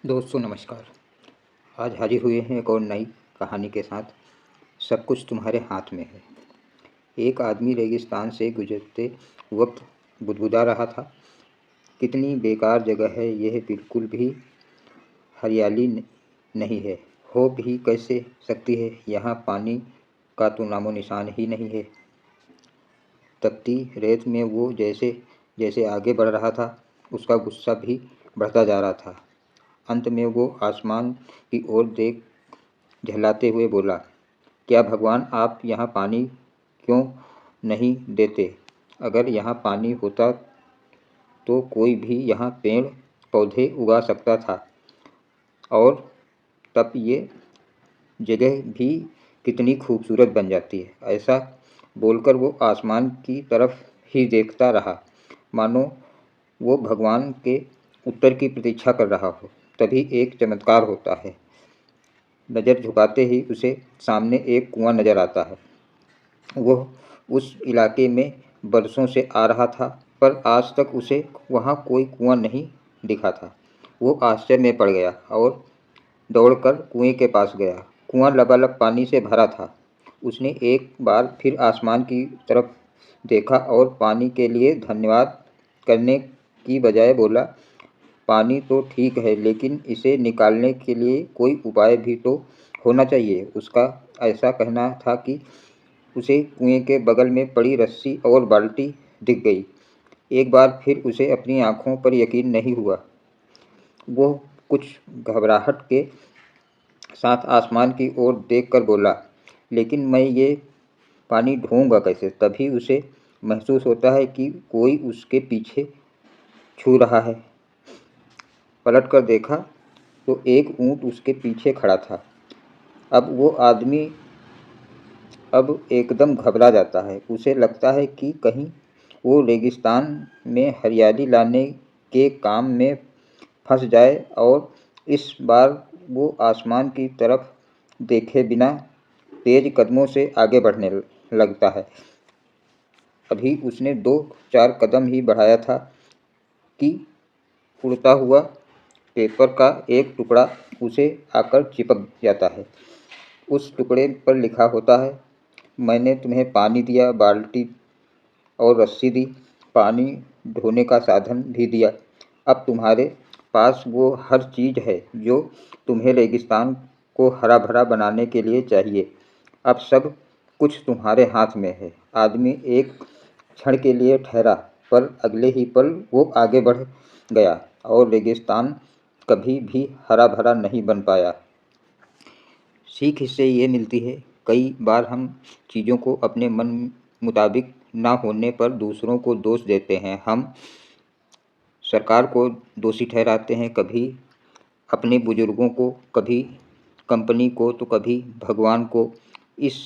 दोस्तों नमस्कार। आज हाजिर हुए हैं एक और नई कहानी के साथ। सब कुछ तुम्हारे हाथ में है। एक आदमी रेगिस्तान से गुजरते वक्त बुदबुदा रहा था, कितनी बेकार जगह है यह, बिल्कुल भी हरियाली नहीं है, हो भी कैसे सकती है, यहाँ पानी का तो नामो निशान ही नहीं है। तपती रेत में वो जैसे जैसे आगे बढ़ रहा था, उसका गुस्सा भी बढ़ता जा रहा था। अंत में वो आसमान की ओर देख झल्लाते हुए बोला, क्या भगवान आप यहाँ पानी क्यों नहीं देते? अगर यहाँ पानी होता तो कोई भी यहाँ पेड़ पौधे उगा सकता था, और तब ये जगह भी कितनी खूबसूरत बन जाती है। ऐसा बोलकर वो आसमान की तरफ ही देखता रहा, मानो वो भगवान के उत्तर की प्रतीक्षा कर रहा हो। तभी एक चमत्कार होता है। नज़र झुकाते ही उसे सामने एक कुआं नज़र आता है। वह उस इलाके में बरसों से आ रहा था, पर आज तक उसे वहाँ कोई कुआं नहीं दिखा था। वो आश्चर्य में पड़ गया और दौड़कर कुएं के पास गया। कुआं लबालब पानी से भरा था। उसने एक बार फिर आसमान की तरफ देखा और पानी के लिए धन्यवाद करने की बजाय बोला, पानी तो ठीक है, लेकिन इसे निकालने के लिए कोई उपाय भी तो होना चाहिए। उसका ऐसा कहना था कि उसे कुएं के बगल में पड़ी रस्सी और बाल्टी दिख गई। एक बार फिर उसे अपनी आंखों पर यकीन नहीं हुआ। वो कुछ घबराहट के साथ आसमान की ओर देखकर बोला, लेकिन मैं ये पानी ढूंढूंगा कैसे? तभी उसे महसूस होता है कि कोई उसके पीछे छू रहा है। पलट कर देखा तो एक ऊंट उसके पीछे खड़ा था। अब वो आदमी अब एकदम घबरा जाता है। उसे लगता है कि कहीं वो रेगिस्तान में हरियाली लाने के काम में फंस जाए, और इस बार वो आसमान की तरफ देखे बिना तेज कदमों से आगे बढ़ने लगता है। अभी उसने 2-4 कदम ही बढ़ाया था कि उड़ता हुआ पेपर का एक टुकड़ा उसे आकर चिपक जाता है। उस टुकड़े पर लिखा होता है, मैंने तुम्हें पानी दिया, बाल्टी और रस्सी दी, पानी ढोने का साधन भी दिया। अब तुम्हारे पास वो हर चीज़ है जो तुम्हें रेगिस्तान को हरा भरा बनाने के लिए चाहिए। अब सब कुछ तुम्हारे हाथ में है। आदमी एक क्षण के लिए ठहरा, पर अगले ही पल वो आगे बढ़ गया और रेगिस्तान कभी भी हरा भरा नहीं बन पाया। सीख इससे ये मिलती है, कई बार हम चीज़ों को अपने मन मुताबिक ना होने पर दूसरों को दोष देते हैं। हम सरकार को दोषी ठहराते हैं, कभी अपने बुजुर्गों को, कभी कंपनी को, तो कभी भगवान को। इस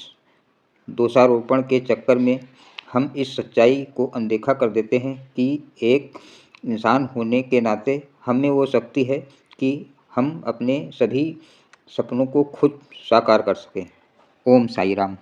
दोषारोपण के चक्कर में हम इस सच्चाई को अनदेखा कर देते हैं कि एक इंसान होने के नाते हम में वो शक्ति है कि हम अपने सभी सपनों को खुद साकार कर सकें। ओम साई राम।